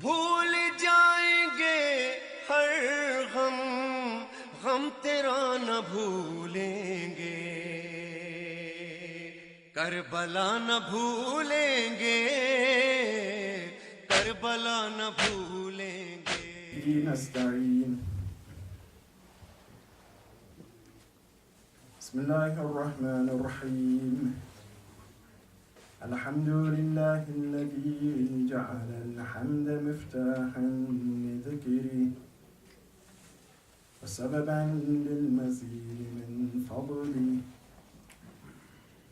भूल जाएंगे हर गम गम तेरा न भूलेंगे करबला न भूलेंगे करबला न भूलेंगे नस्तईन बिस्मिल्लाहिर्रहमानिर्रहीम الحمد لله الذي جعل الحمد مفتاحا لذكره وسببا للمزيد من فضله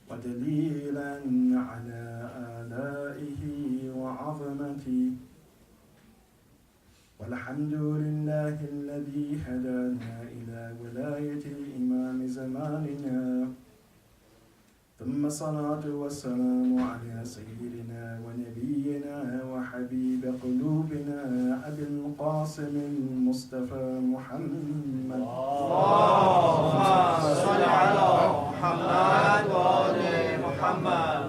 ودليلا على آلائه وعظمته والحمد لله الذي هدانا إلى ولاية الإمام زماننا ثم الصلاة والسلام على سيدنا ونبينا وحبيب قلوبنا أبي القاسم المصطفى محمد اللهم صل على محمد وآل محمد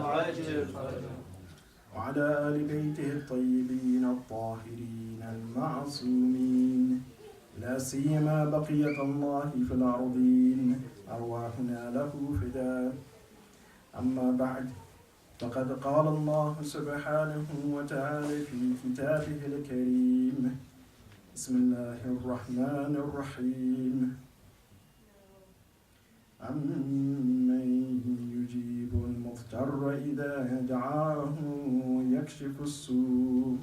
وعلى آل بيته الطيبين الطاهرين المعصومين لا سيما بقية الله في الأرضين أرواحنا له فداء أما بعد فقد قال الله سبحانه وتعالى في كتابه الكريم بسم الله الرحمن الرحيم أمن يجيب المضطر إذا دعاه ويكشف السوء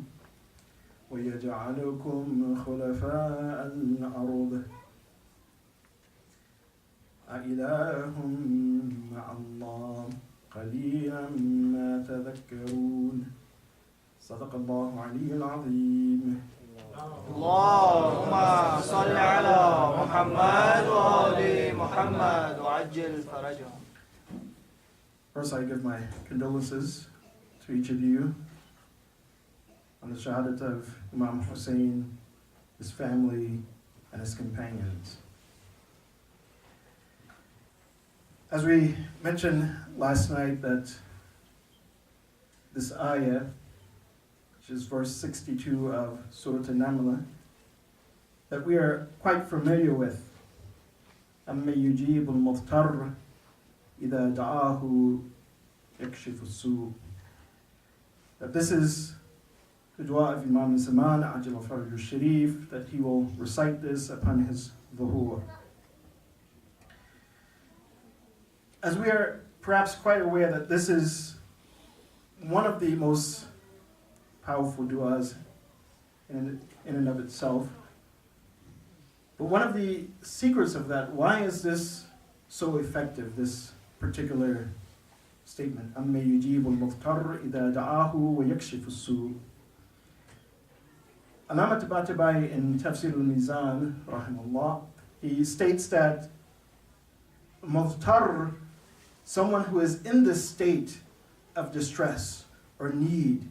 ويجعلكم خلفاء الأرض أإله مع الله قليلا ما تذكرون صدق الله العلي العظيم اللهم صل على محمد وآل محمد وعجل فرجهم. First, I give my condolences to each of you on the shahadat of Imam Hussein, his family, and his companions. As we mentioned last night, that this ayah, which is verse 62 of Surah An-Naml, that we are quite familiar with. أَمَّن يُجِيبُ الْمُضْطَرَّ إِذَا دَعَاهُ يَكْشِفُ السُّوءَ. That this is the dua of Imam Zaman, Ajil al Sharif, that he will recite this upon his dhuhur. As we are perhaps quite aware that this is one of the most powerful du'as in and of itself. But one of the secrets of that, why is this so effective, this particular statement? أَمَّن يُجِيبُ الْمُضْطَرَّ إِذَا دَعَاهُ وَيَكْشِفُ السُّوءَ. Allama Tabatabai in Tafsir al-Mizan, rahimahullah, he states that Muhtar, someone who is in this state of distress or need,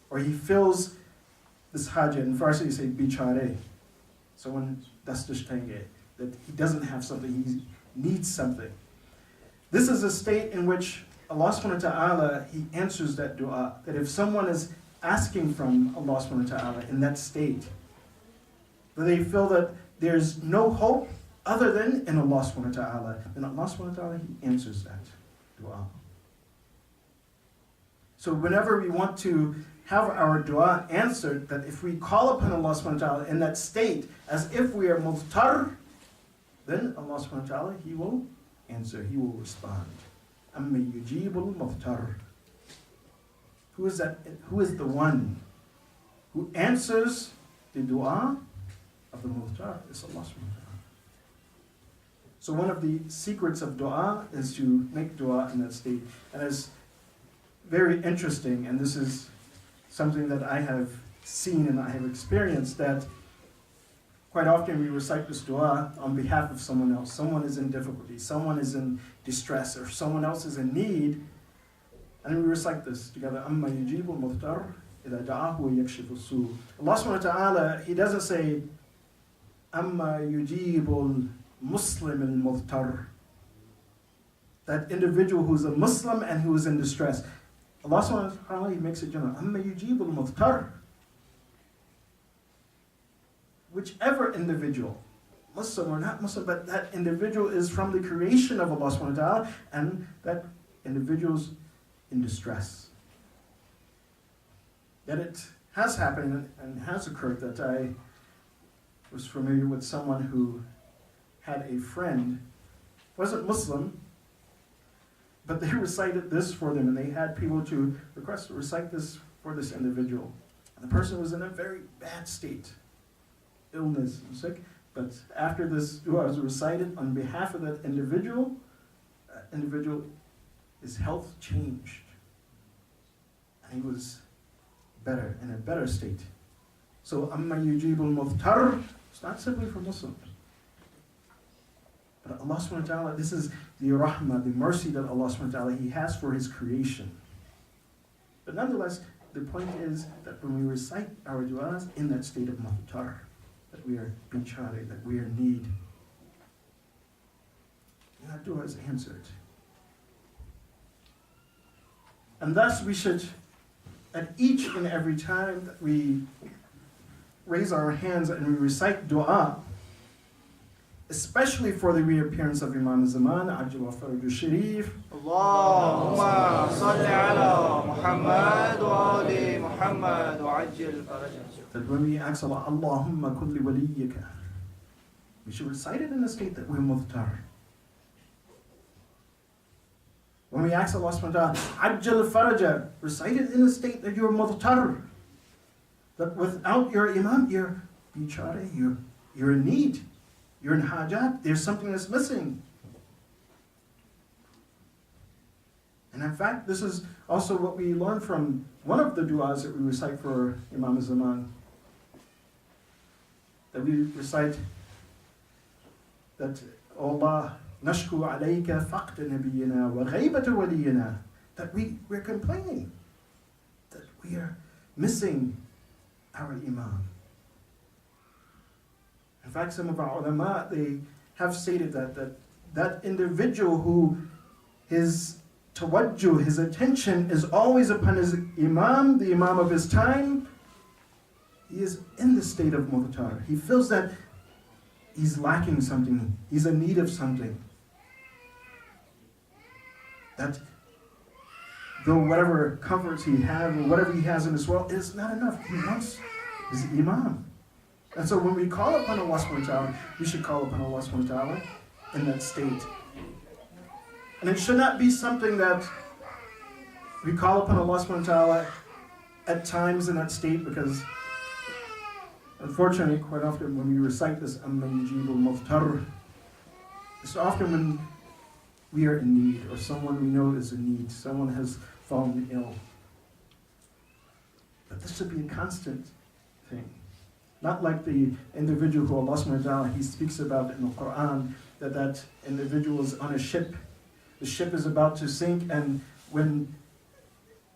or he feels this hajat, in Farsi you say bichare, someone that's dishtenge, that he doesn't have something, he needs something. This is a state in which Allah subhanahu wa ta'ala, he answers that dua, that if someone is asking from Allah subhanahu wa ta'ala in that state, that they feel that there's no hope other than in Allah subhanahu wa ta'ala, then Allah subhanahu wa ta'ala, he answers that dua. So whenever we want to have our dua answered, that if we call upon Allah subhanahu wa ta'ala in that state, as if we are muhtar, then Allah subhanahu wa ta'ala, he will answer, he will respond. أَمَّن يُجِيبُ الْمُضْطَرَّ. Who is that? Who is the one who answers the dua of the muhtar? It's Allah subhanahu wa ta'ala. So one of the secrets of dua is to make dua in that state. And it's very interesting, and this is something that I have seen and I have experienced, that quite often we recite this dua on behalf of someone else. Someone is in difficulty, someone is in distress, or someone else is in need, and we recite this together. أَمَّن يُجِيبُ الْمُضْطَرَّ إِذَا دَعَاهُ وَيَكْشِفُ السُّوءَ. Allah subhanahu wa ta'ala, he doesn't say أَمَّا يُجِيبُ الْمُسْلِمِ الْمُضْطَرَّ, that individual who's a Muslim and who is in distress. Allah subhanahu wa ta'ala, he makes it general. أَمَّن يُجِيبُ الْمُضْطَرَّ. whichever individual, Muslim or not Muslim, but that individual is from the creation of Allah subhanahu wa ta'ala, and that individual's in distress. Yet it has happened and has occurred that I was familiar with someone who had a friend, wasn't Muslim, but they recited this for them, and they had people to request to recite this for this individual. And the person was in a very bad state, illness and sick, but after this dua was recited on behalf of that individual, his health changed. And he was better, in a better state. So, amma yujibul muftar, it's not simply for Muslims. But Allah subhanahu wa ta'ala, this is the rahmah, the mercy that Allah subhanahu wa ta'ala, He has for His creation. But nonetheless, the point is that when we recite our du'as in that state of muftar, that we are bichare, that we are in need, and that dua is answered. And thus we should, at each and every time that we raise our hands and we recite dua, especially for the reappearance of Imam Zaman, Ajil Faraj Sharif, Allahumma salli ala Muhammad wa ali Muhammad wa ajil farajah. that when we ask Allah, Allahumma kulli waliyyika, we should recite it in a state that we're muhtar. When we ask Allah subhanahu wa ta'ala, Ajil farajah, recite it in a state that you're muhtar. That without your Imam, you're bichare, you're in need. You're in hajat, there's something that's missing. And in fact, this is also what we learn from one of the du'as that we recite for Imam Zaman. That we recite that, Allah, nashku alayka faqt nabiyyina wa ghaybata waliyina. That we're complaining that we are missing our Imam. In fact, some of our ulama, they have stated that individual who his tawajjuh, his attention is always upon his Imam, the Imam of his time, he is in the state of muhtar. He feels that he's lacking something, he's in need of something. That though whatever comforts he has, or whatever he has in this world, is not enough. He wants his Imam. And so when we call upon Allah subhanahu wa ta'ala, we should call upon Allah subhanahu wa ta'ala in that state. And it should not be something that we call upon Allah subhanahu wa ta'ala at times in that state, because unfortunately, quite often when we recite this Amma yujibul muftar, it's often when we are in need, or someone we know is in need, someone has fallen ill. But this should be a constant thing. Not like the individual who Allah subhanahu wa ta'ala, He speaks about in the Quran, that individual is on a ship. The ship is about to sink, and when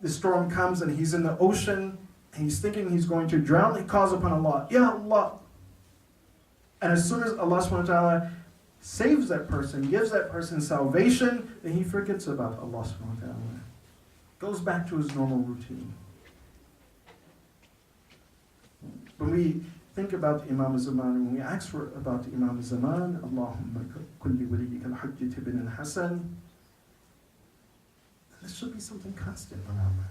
the storm comes and he's in the ocean, and he's thinking he's going to drown, he calls upon Allah, Ya Allah. And as soon as Allah subhanahu wa ta'ala saves that person, gives that person salvation, then he forgets about Allah subhanahu wa ta'ala. Goes back to his normal routine. When we think about Imam Zaman, when we ask about Imam Zaman, Allahumma kulli waliyyika al-hujjat ibn al-Hasan, this should be something constant on our mind.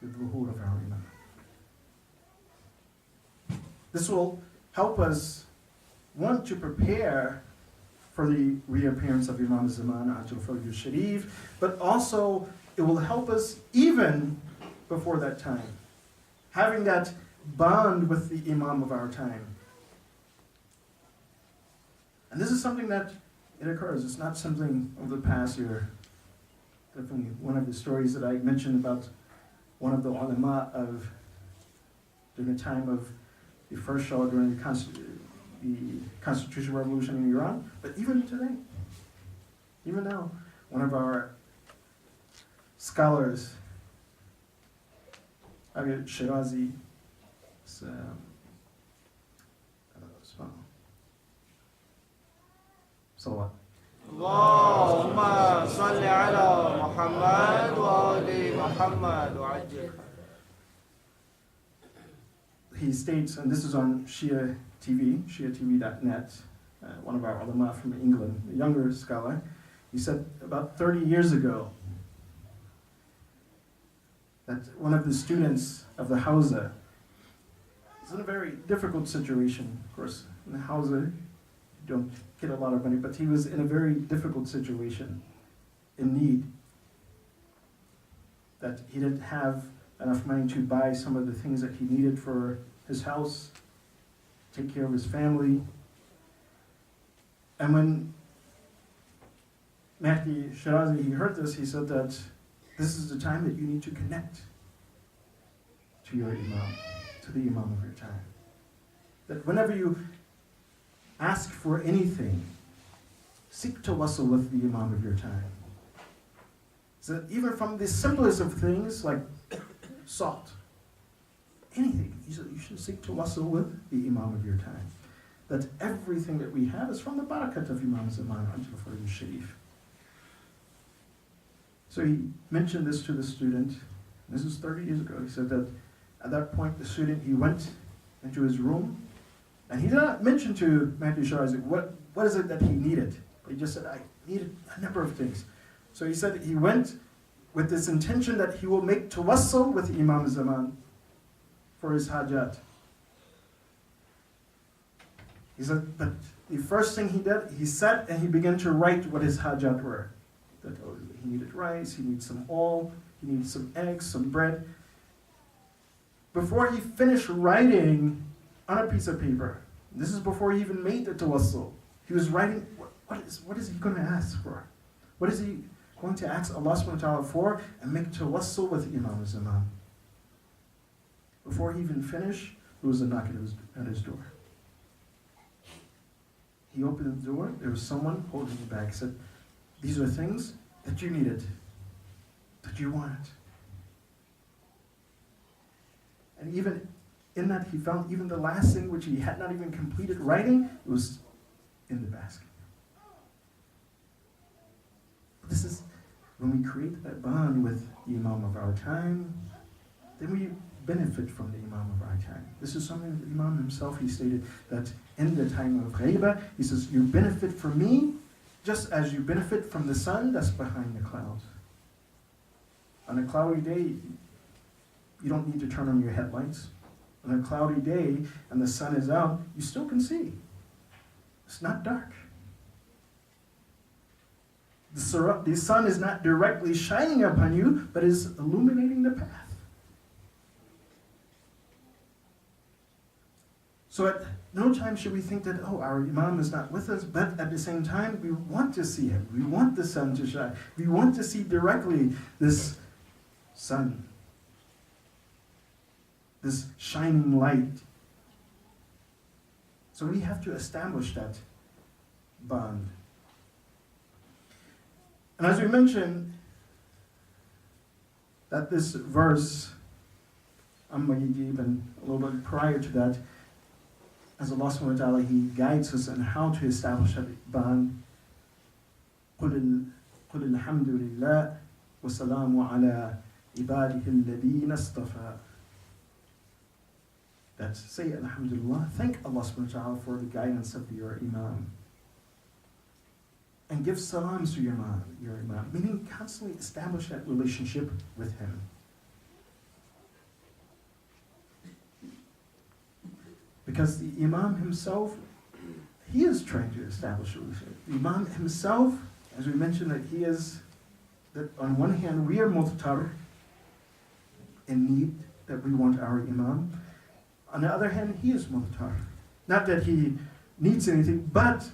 The dhuhur of our Imam. This will help us, one, to prepare for the reappearance of Imam Zaman, Ajil Faraj Sharif, but also it will help us even before that time. Having that bond with the Imam of our time. And this is something that it occurs. It's not something of the past year. Definitely one of the stories that I mentioned about one of the ulama of during the time of the first Shah, during the Constitutional Revolution in Iran, but even today, even now, one of our scholars, Shirazi, salawat. Allahumma salli ala Muhammad wa ali Muhammad wa ajil. he states, and this is on Shia TV, shiatv.net, one of our ulama from England, a younger scholar, he said about 30 years ago that one of the students of the Hawza is in a very difficult situation. Of course, in the Hawza, you don't get a lot of money, but he was in a very difficult situation, in need, that he didn't have enough money to buy some of the things that he needed for his house, take care of his family. And when Mahdi Shirazi, he heard this, he said that this is the time that you need to connect to your Imam, to the Imam of your time. That whenever you ask for anything, seek tawassul with the Imam of your time. So that even from the simplest of things, like salt, anything, you should seek tawassul with the Imam of your time. That everything that we have is from the barakat of Imam Zaman Jafar Sharif. So he mentioned this to the student. This is 30 years ago. He said that at that point, the student, he went into his room, and he did not mention to Mahdi Shirazi what is it that he needed. But he just said, I needed a number of things. So he said he went with this intention that he will make tawassul with Imam Zaman for his hajat. He said, but the first thing he did, he sat and he began to write what his hajat were. That he needed rice, he needed some oil, he needed some eggs, some bread. Before he finished writing on a piece of paper, this is before he even made the tawassul, he was writing, what is he going to ask for? What is he going to ask Allah subhanahu wa ta'ala for and make tawassul with Imam Zaman? Before he even finished, there was a knock at his door. He opened the door, there was someone holding the bag. He said, these are things that you needed, that you wanted. And even in that, he found even the last thing which he had not even completed writing, it was in the basket. This is when we create that bond with the Imam of our time, then we benefit from the Imam of our time. This is something that the Imam himself, he stated that in the time of Ghaiba, he says, you benefit from me just as you benefit from the sun that's behind the clouds. On a cloudy day, you don't need to turn on your headlights. On a cloudy day and the sun is out, you still can see. It's not dark. The sun is not directly shining upon you, but is illuminating the path. So at no time should we think that, oh, our Imam is not with us, but at the same time, we want to see him. We want the sun to shine. We want to see directly this sun, this shining light. So we have to establish that bond. And as we mentioned, that this verse, Amma Yajib, and a little bit prior to that, as Allah subhanahu wa ta'ala, He guides us on how to establish that bond. قُلِ الْحَمْدُ لِلَّهِ وَسَلَامُ عَلَىٰ عِبَادِهِ الَّذِينَ اصْطَفَىٰ. That's say Alhamdulillah, thank Allah subhanahu wa ta'ala for the guidance of your Imam. And give salams to your Imam, meaning constantly establish that relationship with him. Because the Imam himself, he is trying to establish a relationship. The Imam himself, as we mentioned, that on one hand we are muhtar, in need, that we want our Imam. On the other hand, he is muhtar. Not that he needs anything, but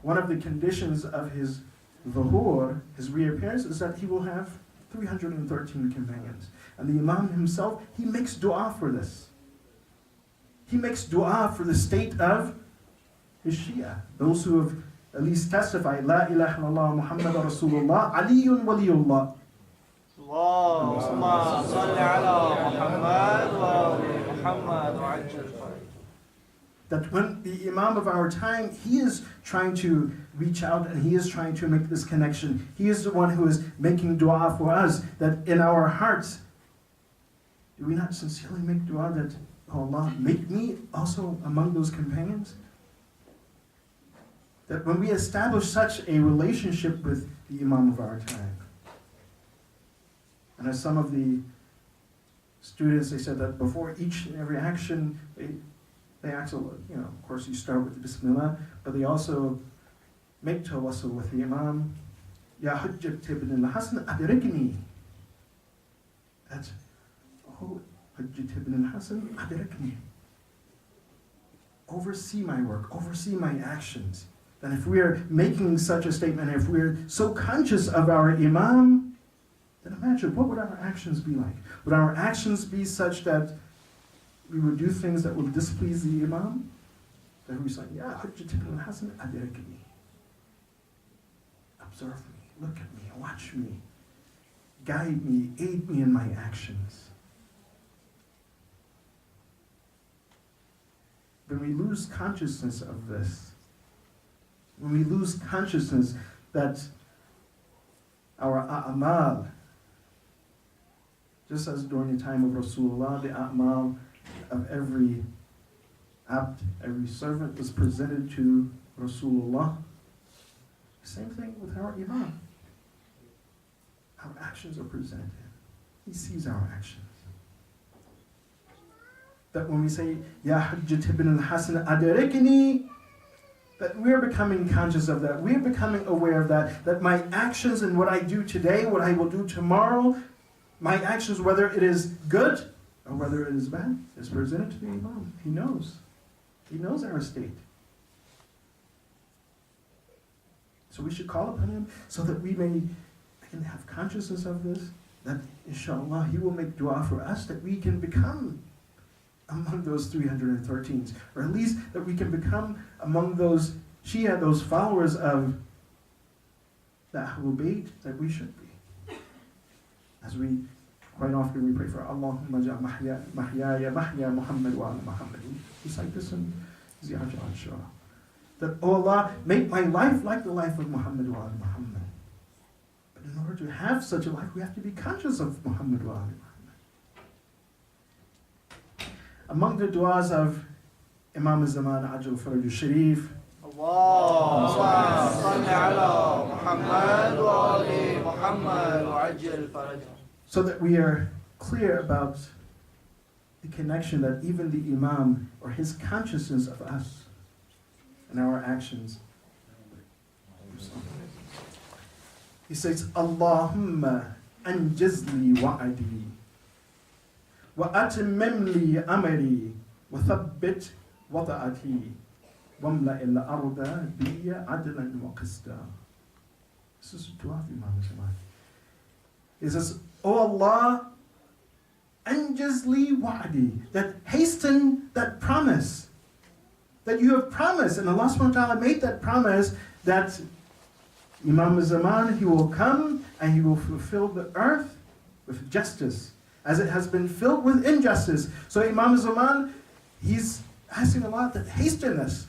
one of the conditions of his zuhur, his reappearance, is that he will have 313 companions. And the Imam himself, he makes dua for this. He makes dua for the state of his Shia. Those who have at least testified, La ilaha illallah Muhammad Rasulullah, Aliyun waliyullah. Allahumma salli ala Muhammad wa ali Muhammad wa ajil. That when the Imam of our time, he is trying to reach out and he is trying to make this connection. He is the one who is making dua for us, that in our hearts, do we not sincerely make dua that oh Allah, make me also among those companions. That when we establish such a relationship with the Imam of our time, and as some of the students, they said that before each and every action, they ask, of course you start with Bismillah, but they also make tawassul with the Imam. Ya Hujjat ibn al-Hasan adrikni. That's, oh Hujjat ibn al-Hasan adrikni. Oversee my work, oversee my actions. And if we are making such a statement, if we're so conscious of our Imam, then imagine, what would our actions be like? Would our actions be such that we would do things that would displease the Imam? That we say, Ya Hujjat ibn al-Hasan adrikni. Observe me, look at me, watch me, guide me, aid me in my actions. When we lose consciousness of this, when we lose consciousness that our a'mal, just as during the time of Rasulullah, the a'mal of every abd, every servant was presented to Rasulullah, same thing with our Imam. Our actions are presented. He sees our actions. That when we say, Ya Hujjat ibn al-Hasan adrikni, that we're becoming conscious of that. We're becoming aware of that. That my actions and what I do today, what I will do tomorrow, my actions, whether it is good or whether it is bad, is presented to the Imam. He knows. He knows our state. So we should call upon him so that we can have consciousness of this, that inshallah he will make dua for us that we can become among those 313s, or at least that we can become among those Shia, those followers of the Ahlul Bayt that we should be. As we quite often we pray for Allahumma ja' mahyaya mahya Muhammad wa ala Muhammad. We cite this in Ziyarah al-Shura. That, oh Allah, make my life like the life of Muhammad wa ala Muhammad. But in order to have such a life, we have to be conscious of Muhammad wa ala Muhammad. Among the du'as of Imam al-Zaman Ajal Faraj al-Sharif, Allahumma salli ala Muhammad wa ali Muhammad wa ajil faraj. So that we are clear about the connection that even the Imam, or his consciousness of us and our actions. He says, Allahumma anjizli wa'adi wa atmim li amri wa thabbit wada'ati wamla illa arda biya adlan wa qista. This is dua of Imam al-Zaman. He says, Oh Allah, anjizli wa'adi, that hasten that promise that you have promised. And Allah subhanahu wa ta'ala made that promise that Imam al-Zaman, he will come and he will fulfill the earth with justice, as it has been filled with injustice. So Imam al-Zaman, he's asking Allah to hasten this.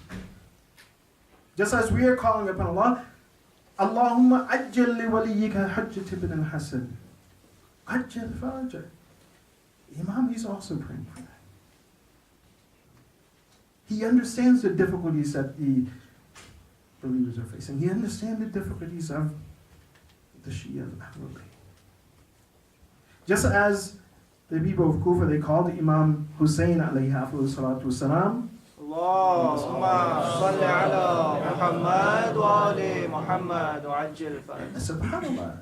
Just as we are calling upon Allah, Allahumma ajjal li waliyika Hujjat ibn al-Hasan. Ajjal faraja. Imam, he's also praying for that. He understands the difficulties that the believers are facing. He understands the difficulties of the Shia. Just as the people of Kufa, they called Imam Hussein alayhi salatu wasalam, Allahumma salli ala Muhammad wa ali Muhammad wa ajil faraj. SubhanAllah,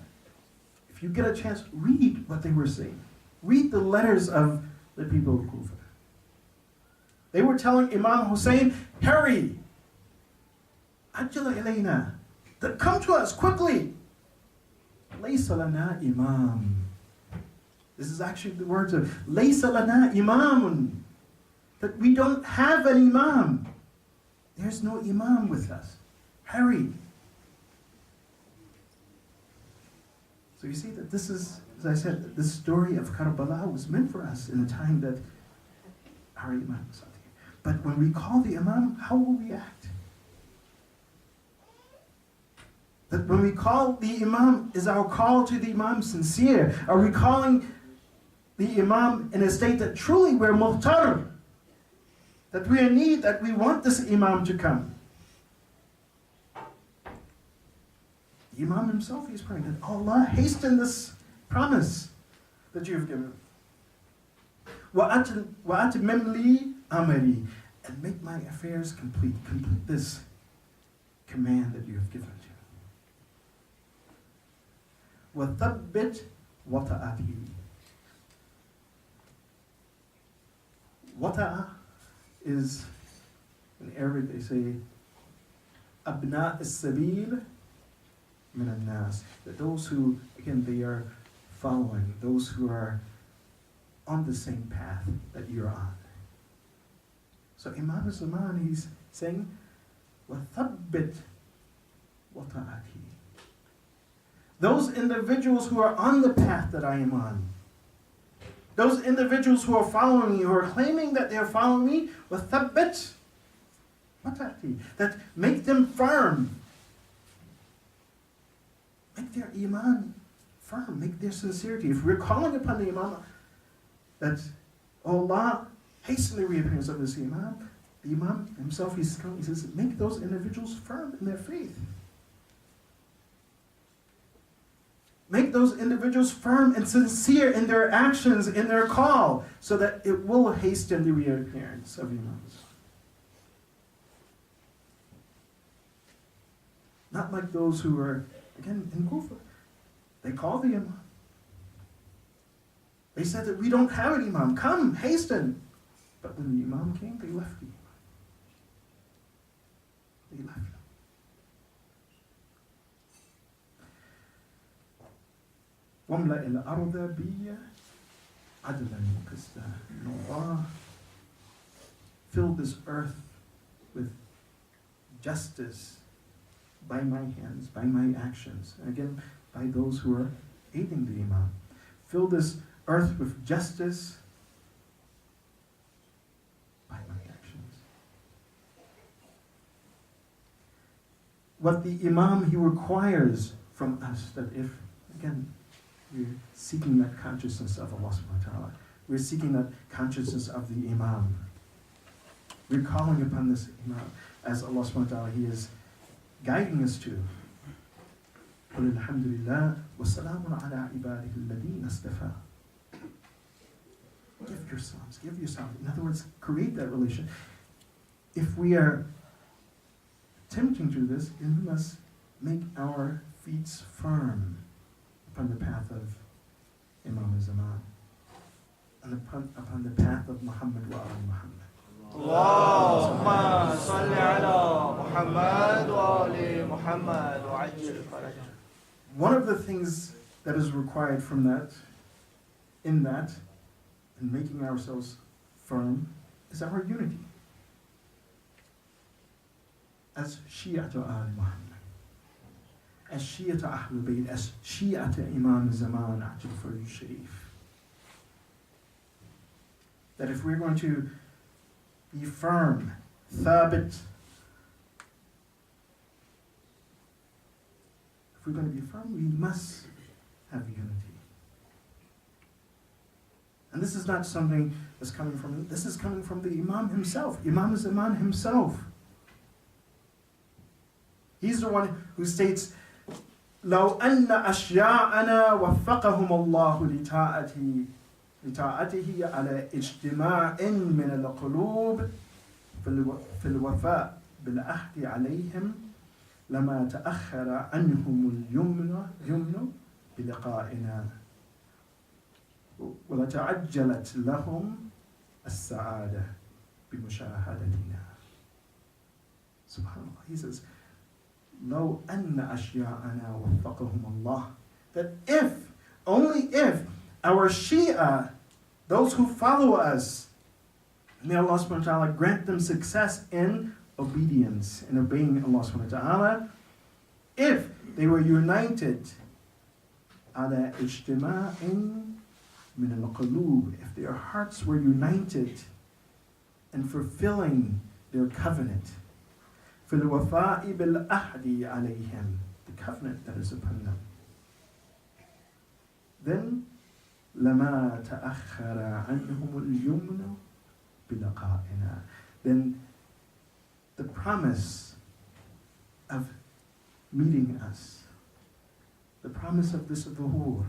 if you get a chance, read what they were saying. Read the letters of the people of Kufa. They were telling Imam Hussein, hurry, ajala ilayna, that come to us quickly. Laysa lana imam. This is actually the words of Laysa lana imamun, that we don't have an imam. There's no imam with us. Hurry. So you see that this is, as I said, this story of Karbala was meant for us in a time that our imam was not here. But when we call the imam, how will we act? That when we call the imam, is our call to the imam sincere? Are we calling the imam in a state that truly we're muhtar? that we are in need, that we want this Imam to come. The Imam himself, he's praying that Allah hasten this promise that you have given. وَأَتْمِمْ لِي أَمَرِي, and make my affairs complete. Complete this command that you have given to. وَثَبِّتْ وَطَأَتِي. Wata'a is, in Arabic they say, Abna as-sabil min al-nas. That those who, again, they are following, those who are on the same path that you're on. So Imam al-Zaman, he's saying, وَثَبِّتْ وَطَأَتِي. Those individuals who are on the path that I am on, those individuals who are following me, who are claiming that they are following me, وَثَبِّتْ وَطَأَتِي, that make them firm. Make their iman firm, make their sincerity. If we're calling upon the Imam, that Allah hasten the reappearance of this Imam, the Imam himself, he says, make those individuals firm in their faith. Make those individuals firm and sincere in their actions, in their call, so that it will hasten the reappearance of Imams. Not like those who are, again, in Kufa. They called the Imam. They said that we don't have an Imam. Come, hasten. But when the Imam came, they left the Imam. They left him. وَامْلَئِ الْأَرْضَ بِيَّ عَدْلًا وَقِسْطًا. Allah filled this earth with justice by my hands, by my actions. And again, by those who are aiding the Imam. Fill this earth with justice by my actions. What the Imam, he requires from us, that if, again, we're seeking that consciousness of Allah subhanahu wa ta'ala, we're seeking that consciousness of the Imam, we're calling upon this Imam, as Allah subhanahu wa ta'ala, he is guiding us to. قُلِ الْحَمْدُ لِلَّهِ وَسَلَامٌ عَلَىٰ عِبَادِهِ الَّذِينَ اصْطَفَىٰ. Give yourselves, give yourself. In other words, create that relation. If we are attempting to do this, we must make our feet firm upon the path of Imam al-Zaman, and upon the path of Muhammad wa al-Muhammad. Allahumma salli ala Muhammad wa ali Muhammad wa ajil farajah. One of the things that is required from that, in making ourselves firm, is our unity. As Shi'at al Muhammad, as Shi'at Ahlul Bayt, as Shi'at Imam Zaman Ajil Faraj Sharif. That if we're going to be firm, thabit, if we're going to be firm, we must have unity. And this is not something that's coming from me. This is coming from the Imam himself, Imam Zaman himself. He's the one who states, لو أن أشياءنا وفقهم الله لطاعته على اجتماع من القلوب في الوفاء بالعهد عليهم لما تأخر عنهم اليمن بلقائنا ولتعجلت لهم السعادة بمشاهدتنا. Subhanallah. He says, لو أن أشياءنا وفقهم الله, that if, only if, our Shia, those who follow us, may Allah subhanahu wa ta'ala grant them success in obedience, in obeying Allah subhanahu wa ta'ala, if they were united على اجتماع من القلوب, if their hearts were united in fulfilling their covenant, في الوفاء بالعهد عليهم, the covenant that is upon them, then لما تأخر عنهم اليمن بلقائنا, then the promise of meeting us, the promise of this dhuhr,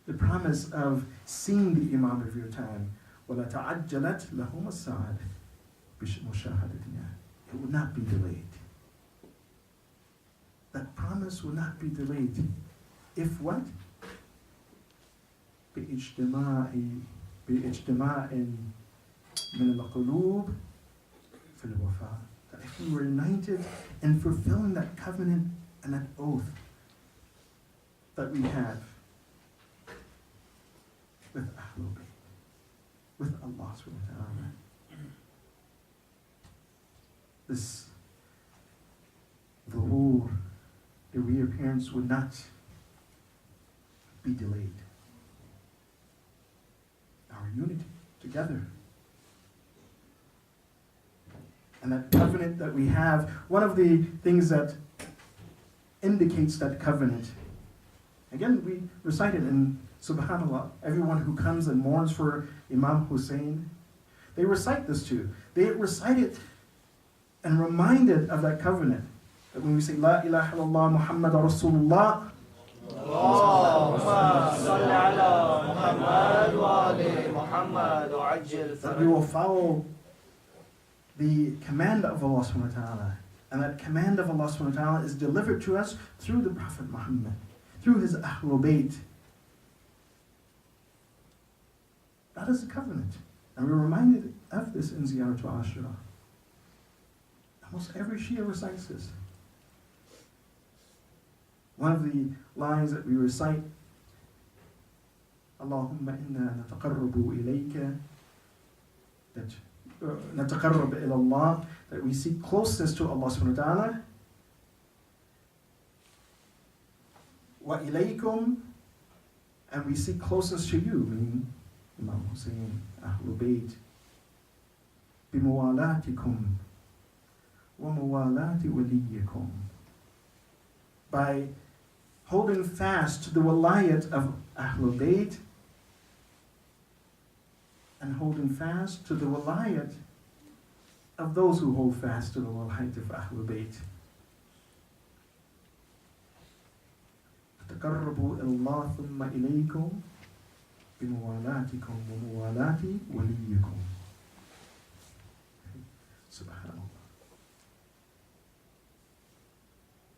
the promise of seeing the Imam of your time, وَلَا تَعَجَّلَتْ لَهُمَ السَّعَادَةِ بِمُشَاهَدَتِنَا. It would not be delayed. That promise will not be delayed. If what? بإجتماع من القلوب في الوفاء. That if we were united in fulfilling that covenant and that oath that we have with Ahlul Bayt, with Allah subhanahu wa ta'ala. This dhuhr, the reappearance would not be delayed. Our unity together. And that covenant that we have, one of the things that indicates that covenant, again, we recite it in Subhanallah, everyone who comes and mourns for Imam Hussein, they recite this too. They recite it and reminded of that covenant. That when we say, La ilaha illallah Muhammad Rasulullah, that we will follow the command of Allah subhanahu wa ta'ala. And that command of Allah subhanahu wa ta'ala is delivered to us through the Prophet Muhammad, through his Ahlul Bayt. That is a covenant. And we're reminded of this in Ziyaratul Ashura. Almost every Shia recites this. One of the lines that we recite, Allahumma inna nataqarrabu ilayka, that nataqarrab ila Allah, that we seek closeness to Allah subhanahu wa ta'ala. Wa ilaykum, and we seek closeness to you, meaning Imam Hussein, Ahlul Bayt, bimuwalatikum wa muwalati waliyikum, by holding fast to the walayat of Ahlul Bayt and holding fast to the walayat of those who hold fast to the walayat of Ahlul Bayt. تقربوا إلى الله ثم إليكم بموالاتكم وموالات وليكم. Subhanallah.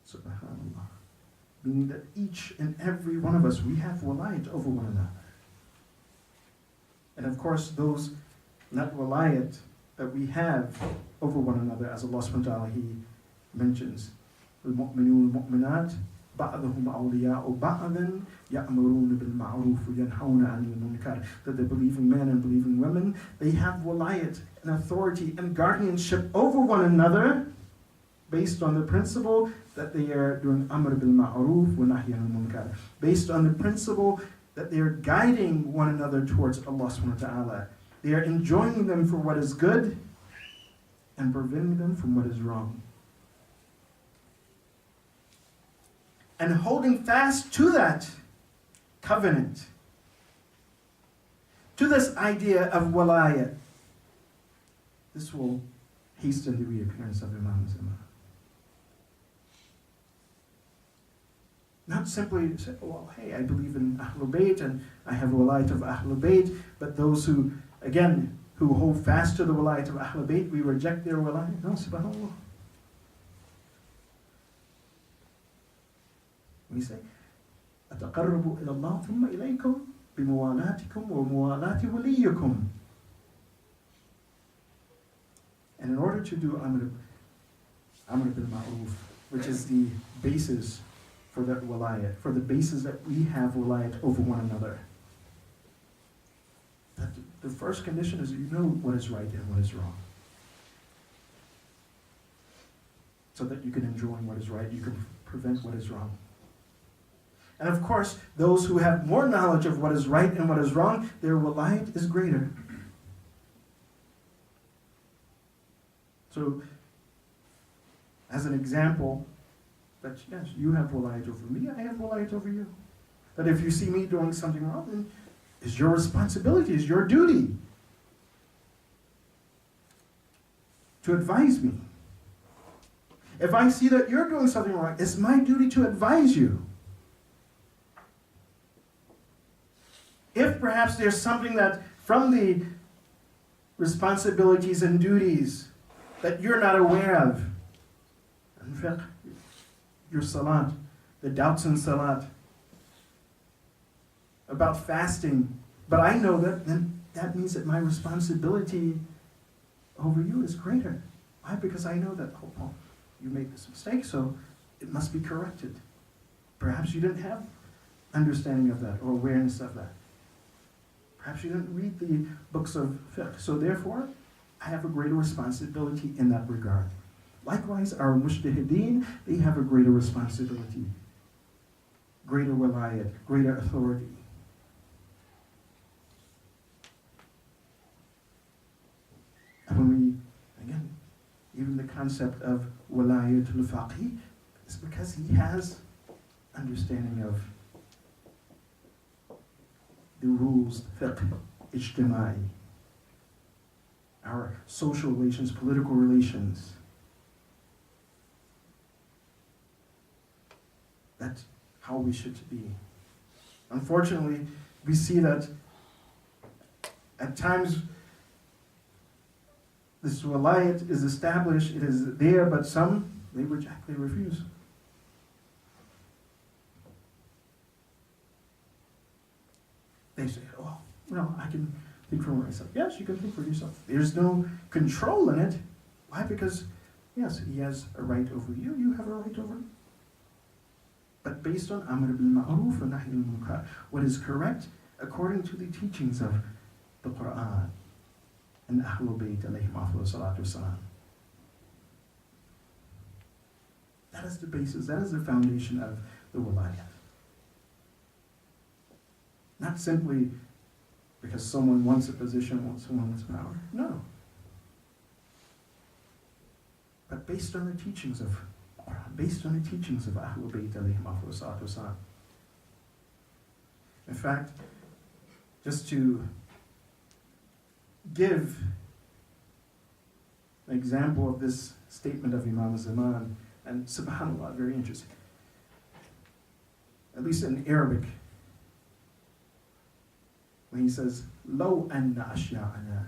Subhanallah. Meaning that each and every one of us, we have walayat over one another. And of course, those, that walayat that we have over one another, as Allah subhanahu wa ta'ala, He mentions, الْمُؤْمِنُونَ الْمُؤْمِنَاتِ بَعْضُهُمْ أَوْلِيَاءُ بَعْضٍ يَأْمُرُونَ بِالْمَعْرُوفِ وَيَنْهَوْنَ عَنِ الْمُنكَرِ. That the believing men and believing women, they have walayat and authority and guardianship over one another based on the principle that they are doing amr bil ma'ruf wa nahy anil munkar, based on the principle that they are guiding one another towards Allah subhanahu wa ta'ala. They are enjoining them for what is good and preventing them from what is wrong. And holding fast to that covenant, to this idea of walayat, this will hasten the reappearance of Imam Zama. Not simply say, well, hey, I believe in Ahlul Bayt and I have walayat of Ahlul Bayt, but those who, again, who hold fast to the walayat of Ahlul Bayt, we reject their walayat. No, subhanAllah. We say, أَتَقَرَّبُوا إِلَى اللَّهِ ثُمَّ إِلَيْكُمْ بِمُوَالَاتِكُمْ وَمُوَالَاتِ وَلِيِّكُمْ. And in order to do Amr bil Ma'ruf, which is the basis for that walayat, for the basis that we have walayat over one another, that the first condition is you know what is right and what is wrong. So that you can enjoy what is right, you can prevent what is wrong. And of course, those who have more knowledge of what is right and what is wrong, their walayat is greater. So, as an example, that yes, you have walayat over me, I have walayat over you. That if you see me doing something wrong, then it's your responsibility, it's your duty to advise me. If I see that you're doing something wrong, it's my duty to advise you. If perhaps there's something that from the responsibilities and duties that you're not aware of, in fact, your salat, the doubts in salat, about fasting, but I know that, then that means that my responsibility over you is greater. Why? Because I know that, oh, you made this mistake, so it must be corrected. Perhaps you didn't have understanding of that or awareness of that. Perhaps you didn't read the books of fiqh. So therefore, I have a greater responsibility in that regard. Likewise, our mujtahideen, they have a greater responsibility, greater wilayat, greater authority. And when we, again, even the concept of wilayatul faqih is because he has understanding of the rules, fiqh, ijtimai, our social relations, political relations. That's how we should be. Unfortunately, we see that at times this wilayat is established, it is there, but some, they reject, they refuse. They say, oh, well, I can think for myself. Yes, you can think for yourself. There's no control in it. Why? Because, yes, he has a right over you, you have a right over him. But based on Amr bil Ma'ruf and Nahy al Munkar, what is correct according to the teachings of the Quran and Ahlul Bayt alayhim afdalu salatu wassalam. That is the basis, that is the foundation of the wilayat. Not simply because someone wants a position, someone wants power. No. But based on the teachings of Quran, based on the teachings of Ahlul Bayt alayhim afdalu salatu wassalam. In fact, just to give an example of this statement of Imam Zaman, and subhanAllah, very interesting. At least in Arabic, when he says, Law anna ashya'ana.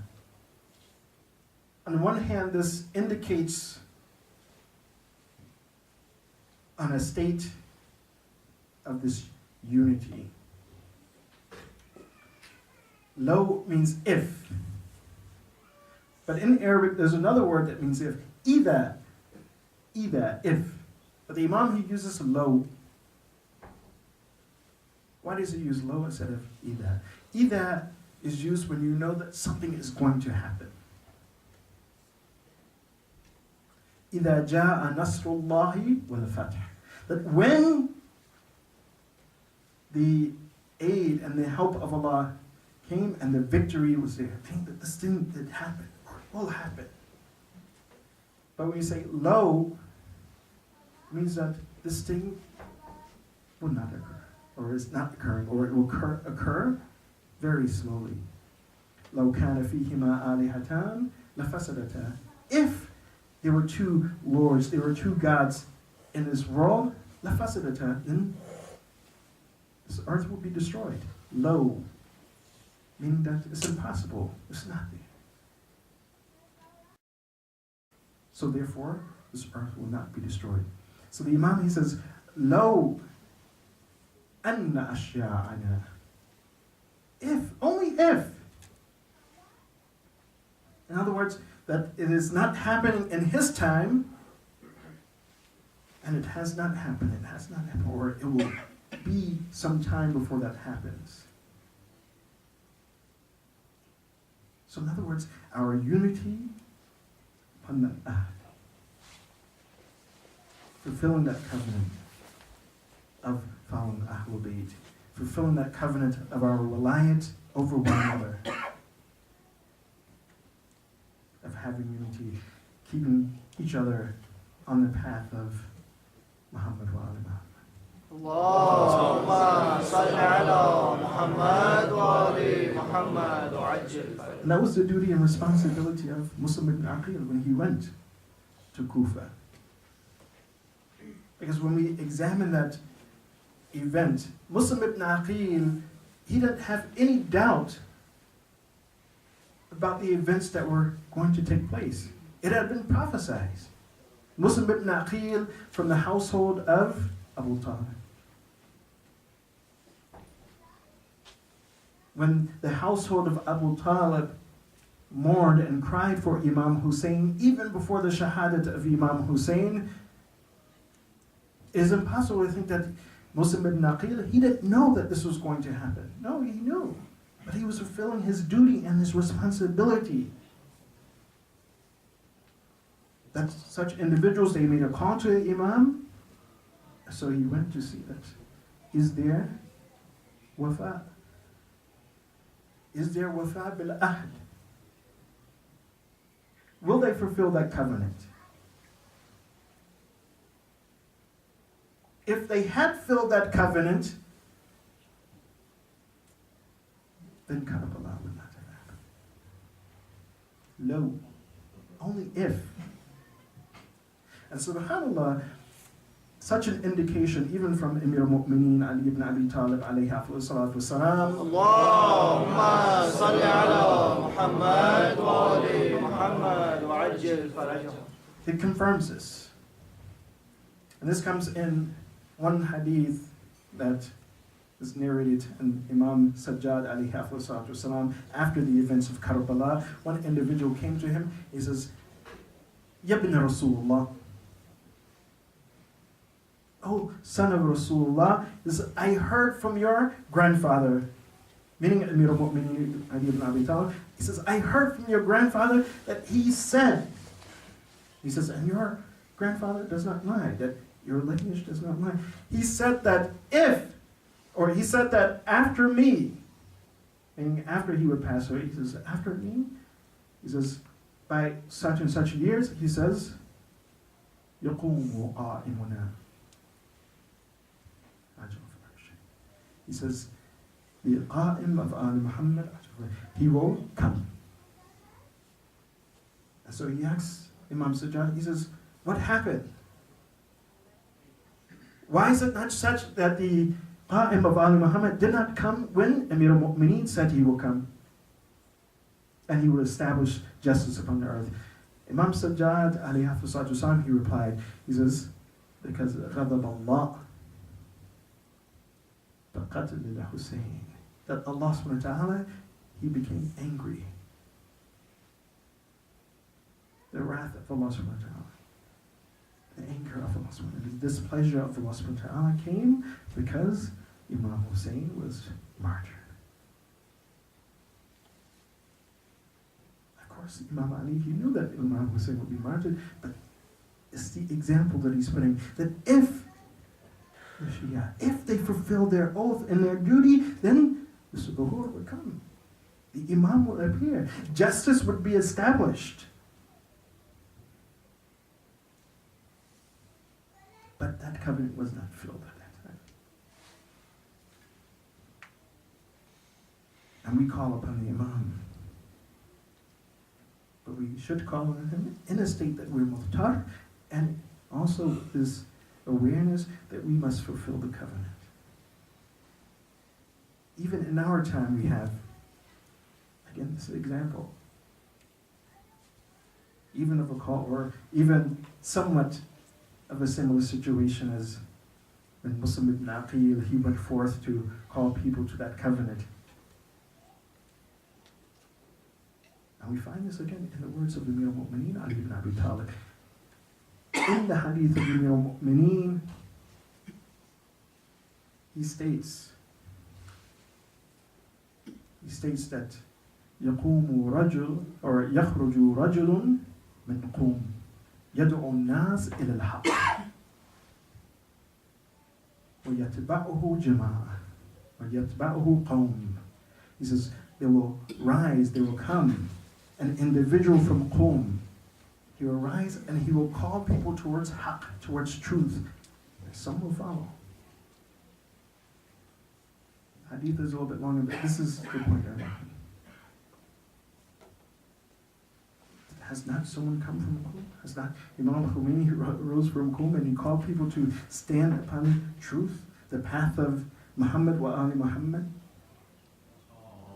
On the one hand, this indicates on a state of this unity. Law means if. But in Arabic, there's another word that means if. Either, if. But the Imam, he uses law. Why does he use law instead of either? Either is used when you know that something is going to happen. إِذَا جَاءَ نَصْرُ اللَّهِ وَالْفَتْحِ. That when the aid and the help of Allah came and the victory was there, think that this thing did happen or will happen. But when you say lo, it means that this thing will not occur, or is not occurring, or it will occur very slowly. لَوْ كَانَ فِيهِمَا آلِهَتَانِ لَفَسَدَتَا. If there were two lords, there were two gods in this world, لَفَسَدَتَا, then this earth will be destroyed. Lo, meaning that it's impossible, it's nothing. So therefore, this earth will not be destroyed. So the Imam, he says, Lo anna ashya'ana. If, only if. In other words, that it is not happening in his time, and it has not happened, or it will be some time before that happens. So in other words, our unity upon the fulfilling that covenant of following Ahlul Bayt, fulfilling that covenant of our reliance over one another, of having unity, keeping each other on the path of Muhammad wa ali Muhammad. Allahumma salli ala Muhammad wa ali Muhammad. محمد وعجل فرجه. And that was the duty and responsibility of Muslim ibn Aqil when he went to Kufa. Because when we examine that event, Muslim ibn Aqil, he didn't have any doubt about the events that were going to take place. It had been prophesied. Muslim ibn Aqil from the household of Abu Talib. When the household of Abu Talib mourned and cried for Imam Hussein, even before the shahadat of Imam Hussein, it is impossible to think that Muslim ibn Aqil, he didn't know that this was going to happen. No, he knew. But he was fulfilling his duty and his responsibility. That such individuals, they made a call to the Imam, so he went to see that. Is there wafa? Is there wafa bil ahd? Will they fulfill that covenant? If they had filled that covenant, then Karbala would not have happened. Lo, only if. And subhanAllah, such an indication, even from Amir al-Mu'mineen Ali ibn Abi Talib alayhi salatu wasalam. Allahumma salli ala Muhammad wa ali Muhammad wa ajil farajah. It confirms this. And this comes in one hadith that is narrated in Imam Sajjad alayhi salatu wasalam after the events of Karbala. One individual came to him, he says, Yabna Rasulullah, oh, son of Rasulullah, I heard from your grandfather, meaning Amir al-Mu'mineen Ali ibn Abi Talib. He says, I heard from your grandfather that he said, and your grandfather does not lie, that your lineage does not lie. He said that he said that after me, meaning after he would pass away, he says, after me, he says, by such and such years, he says, يَقُومُ قَائِمُنَا. He says, the Qa'im of Ali Muhammad, he will come. And so he asks Imam Sajjad, he says, what happened? Why is it not such that the Qa'im of Ali Muhammad did not come when Amir al-Mu'mineen said he will come? And he will establish justice upon the earth. Imam Sajjad, alayhi salatu wasalam, he replied, he says, because غضب Allah, that Allah subhanahu wa ta'ala, he became angry. The wrath of Allah subhanahu wa ta'ala, the anger of Allah subhanahu wa ta'ala, the displeasure of Allah subhanahu wa ta'ala came because Imam Hussein was martyred. Of course, Imam Ali, he knew that Imam Hussein would be martyred, but it's the example that he's putting, that if they fulfill their oath and their duty, then the Zuhur would come. The Imam will appear. Justice would be established. But that covenant was not filled at that time. And we call upon the Imam. But we should call on him in a state that we're muhtar, and also this awareness that we must fulfill the covenant. Even in our time we have, again, this example, even of a call, or even somewhat of a similar situation as when Muslim ibn Aqil, he went forth to call people to that covenant. And we find this again in the words of the Amir al-Mu'mineen Ali ibn Abi Talib. In the hadith of Amir al-Mu'mineen, he states that يقوم رجل or يخرج رجل من قوم يدعو الناس إلى الحق ويتبعه جماعة ويتبعه قوم. He says, they will rise, they will come, an individual from Qawm. He will rise and he will call people towards haqq, towards truth. And some will follow. Hadith is a little bit longer, but this is the point I'm making. has not someone come from Qum? Has not Imam Khomeini rose from Qum and he called people to stand upon truth, the path of Muhammad wa ali Muhammad?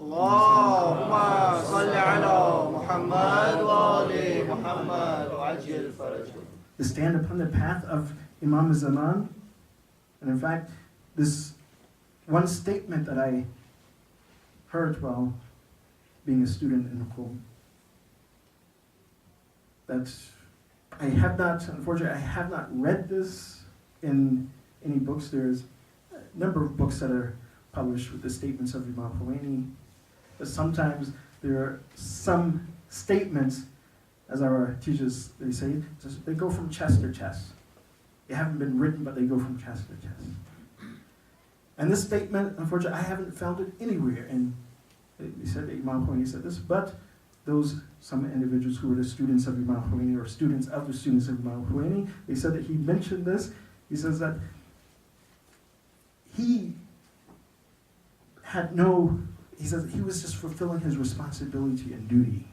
Allahumma salli ala Muhammad wa ali Muhammad wa ajil farajah. To stand upon the path of Imam Zaman. And in fact, this one statement that I heard while being a student in Qum, that I have not, unfortunately, I have not read this in any books. There's a number of books that are published with the statements of Imam Khomeini, but sometimes there are some statements, as our teachers, they say, they go from chest to chest. They haven't been written, but they go from chest to chest. And this statement, unfortunately, I haven't found it anywhere. And they said that Imam Khomeini said this, but some individuals who were the students of Imam Khomeini or students of the students of Imam Khomeini, they said that he mentioned this. He says that he says he was just fulfilling his responsibility and duty.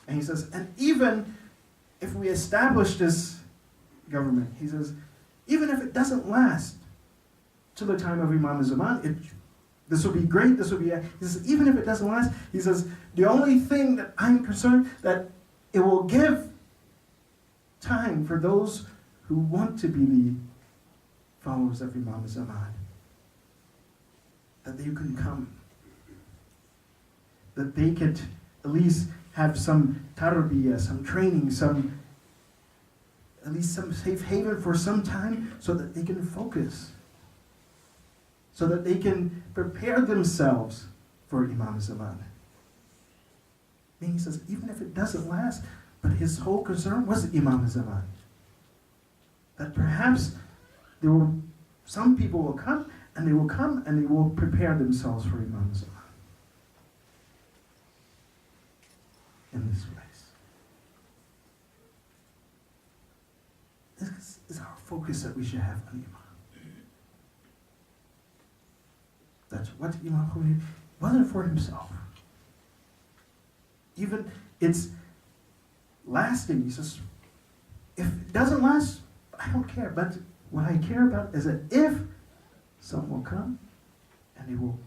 And he says, and even if we establish this government, he says, even if it doesn't last till the time of Imam Zaman, this will be great, he says, even if it doesn't last, he says, the only thing that I'm concerned that it will give time for those who want to be the followers of Imam Zaman, that they can come, that they could at least have some tarbiyah, some training, at least some safe haven for some time so that they can focus, so that they can prepare themselves for Imam Zaman. And he says, even if it doesn't last, but his whole concern was Imam Zaman. That perhaps some people will come and they will prepare themselves for Imam Zaman. In this place. This is our focus that we should have on Imam. That's what Imam Khomeini wasn't for himself. Even it's lasting. He says, if it doesn't last, I don't care. But what I care about is that if some will come and they will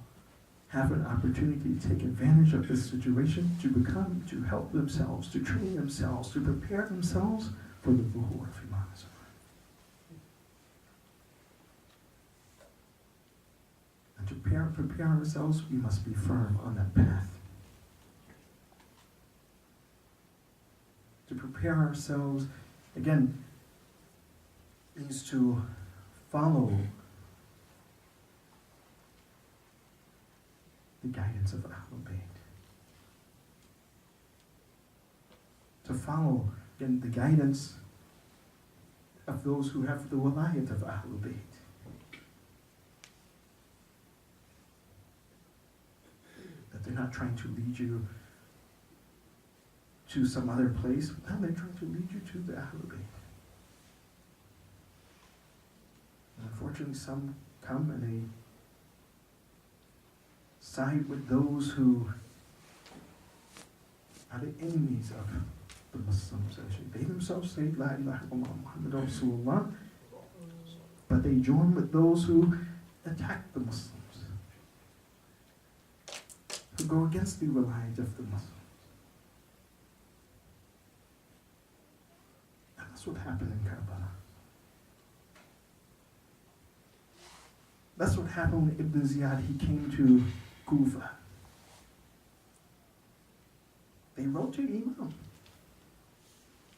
have an opportunity to take advantage of this situation to help themselves, to train themselves, to prepare themselves for the zuhur of Imam Zaman. And to prepare ourselves, we must be firm on that path. To prepare ourselves, again, means to follow the guidance of Ahlul Bayt. To follow, again, the guidance of those who have the walayat of Ahlul Bayt. That they're not trying to lead you to some other place. No, they're trying to lead you to the Ahlul Bayt. And unfortunately, some come and they side with those who are the enemies of the Muslims. They themselves say, La ilaha illallah Muhammad Rasulullah, but they join with those who attack the Muslims, who go against the walayat of the Muslims. And that's what happened in Karbala. That's what happened when Ibn Ziyad, he came to Kufa. They wrote to Imam,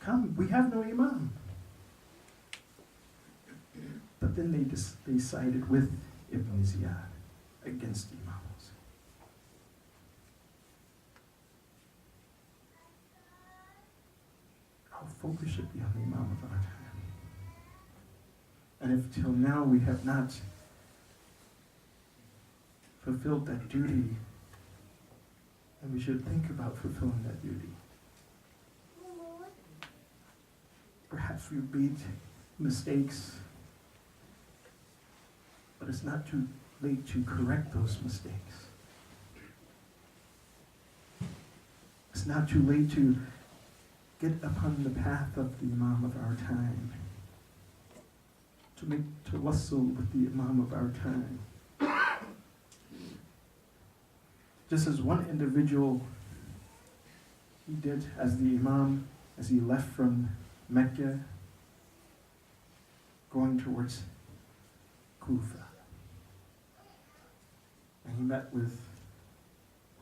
come, we have no Imam. But then they sided with Ibn Ziyad against Imam. Our focus should be on the Imam of our time. And if till now we have not fulfilled that duty, and we should think about fulfilling that duty. Perhaps we've made mistakes, but it's not too late to correct those mistakes. not too late to get upon the path of the Imam of our time, to make tawassul with the Imam of our time. Just as one individual, he did as the Imam, as he left from Mecca, going towards Kufa. And he met with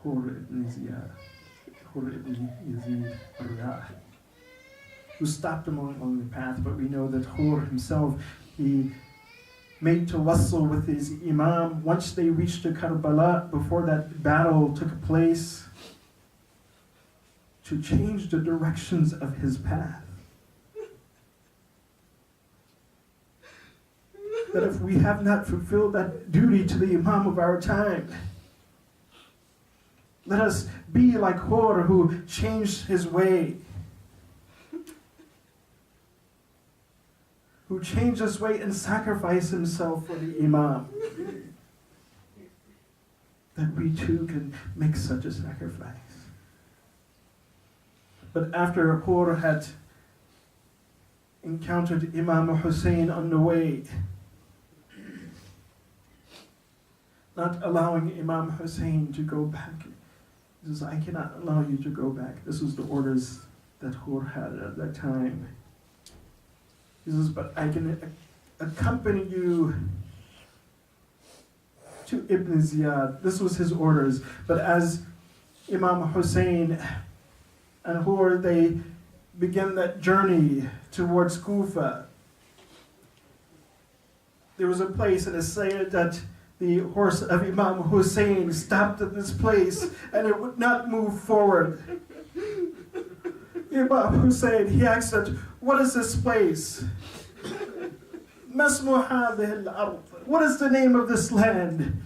Hur ibn Yazid al-Riyah, who stopped him along the path, but we know that Hur himself, he made tawassul with his Imam. Once they reached to Karbala, before that battle took place, to change the directions of his path. That if we have not fulfilled that duty to the Imam of our time, let us be like Hur, who changed his way, who changed his way and sacrificed himself for the Imam. That we too can make such a sacrifice. But after Hur had encountered Imam Hussein on the way, not allowing Imam Hussein to go back, he says, I cannot allow you to go back. This was the orders that Hur had at that time. He says, but I can accompany you to Ibn Ziyad. This was his orders. But as Imam Hussein and Hur, they began that journey towards Kufa, there was a place, and it said that the horse of Imam Hussein stopped at this place and it would not move forward. Imam Hussein, he asked that, what is this place? Masmu hadhihi al-ard. What is the name of this land?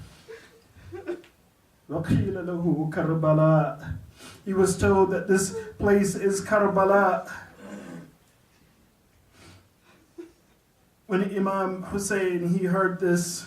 وَقِيلَ لَهُ Karbala. He was told that this place is Karbala. When Imam Hussein, he heard this,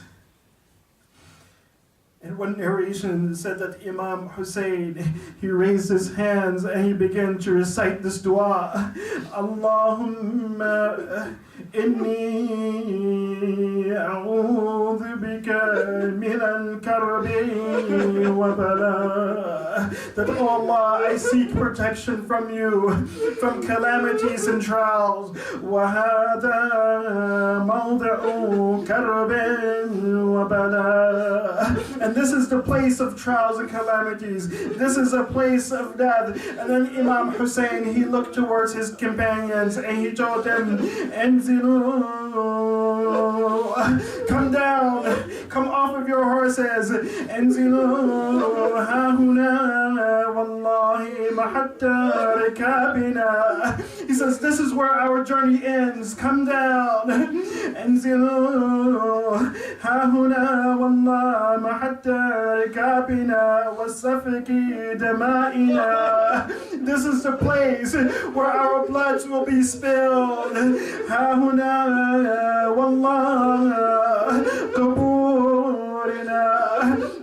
in one narration, it said that Imam Hussein, he raised his hands and he began to recite this dua. Allahumma inni a'udhu bika min al-karbi wa bala. That, oh Allah, I seek protection from you, from calamities and trials. Wa hada mawda'u karbin wa bala. And this is the place of trials and calamities. This is a place of death. And then Imam Hussein, he looked towards his companions and he told them, Enzilu, come down, come off of your horses. Enzilu, hahuna, wallahi, mahatta rikabina. He says, this is where our journey ends. Come down. Enzilu, hahuna, wallahi, mahatta ركابنا والسفك دمائنا. This is the place where our bloods will be spilled. ها هنا والله قبورنا.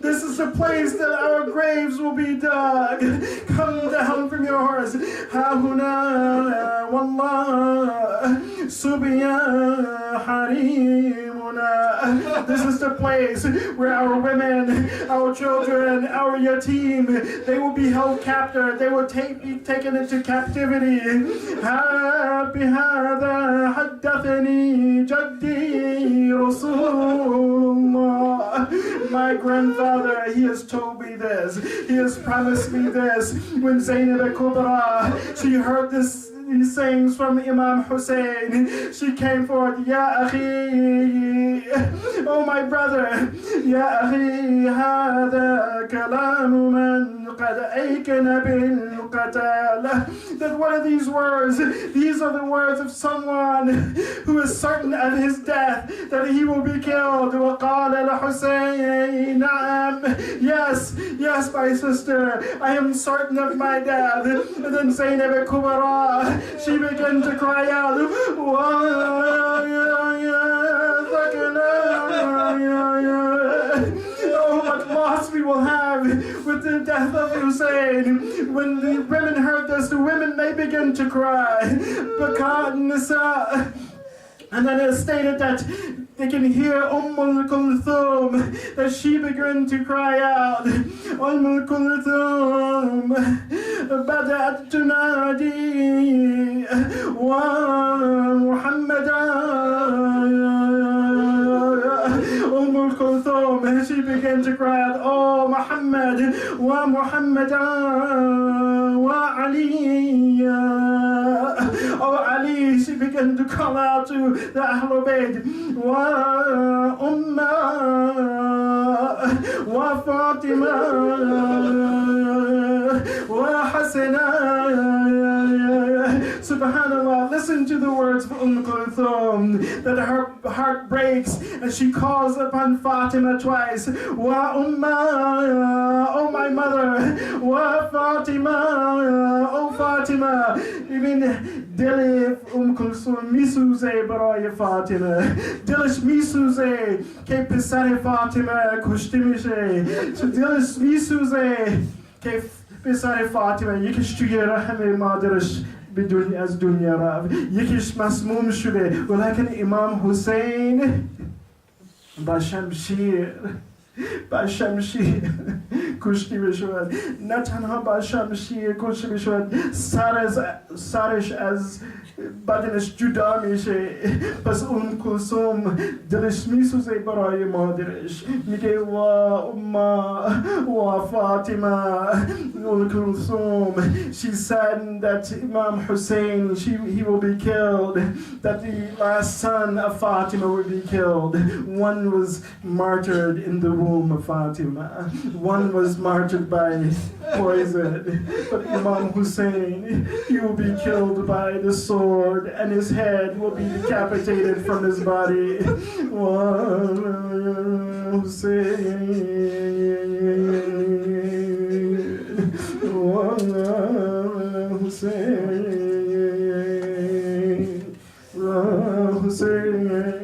This is the place that our graves will be dug. Come down from your horse. ها هنا والله سبيا حريمنا. This is the place where our women, our children, our yatim, they will be held captive. They will be taken into captivity. بهذا حدثني جدي رسول الله. My grandfather, he has told me this. He has promised me this. When Zainab al-Kubra, she heard these sayings from Imam Hussein, she came forward, Ya akhi, oh my brother, Ya akhi, hada kalamu man qad aikana bil qatal. That what are these words? These are the words of someone who is certain of his death, that he will be killed. وقال الحسين نعم. Yes, yes, my sister, I am certain of my death. And then Zainab al-Kubra, she began to cry out, oh, but loss we will have with the death of Hussein. When the women heard this, the women, they began to cry. And then it stated that they can hear Kulthum, that she began to cry out, Kulthum, Badat tunadi, wa Muhammadan, Kulthum, she began to cry out, oh Muhammad, wa Muhammadan, wa Ali, oh Ali, she began to call out to the Ahlul Bayt, wa Umma, wa Fatima, wa Hasana. Subhanallah, listen to the words of Kulthum, that her heart breaks and she calls upon Fatima twice. Wa Umma, oh my mother, wa Fatima, oh Fatima. Even Dili Kulthum misuze baraya Fatima. Dilish misuze ke pisare Fatima kushtimishe. Dilish misuze ke pisare Fatima. Yikishtuye rahme madarish. بدون از دنیا رفت یکیش مسموم شده ولكن امام حسین با شمشیر کشته میشود نه تنها با شمشیر کشته میشود سرش از بدنش جدا میشه پس کلثوم دلش میسوزه برای مادرش میگه وا اما وا فاطمه کلثوم she said that Imam Hussein he will be killed, that the last son of Fatima will be killed. One was martyred in the womb of Fatima, one was martyred by poison, but Imam Hussein, he will be killed by the sword and his head will be decapitated from his body. Hussein, Hussein, Hussein.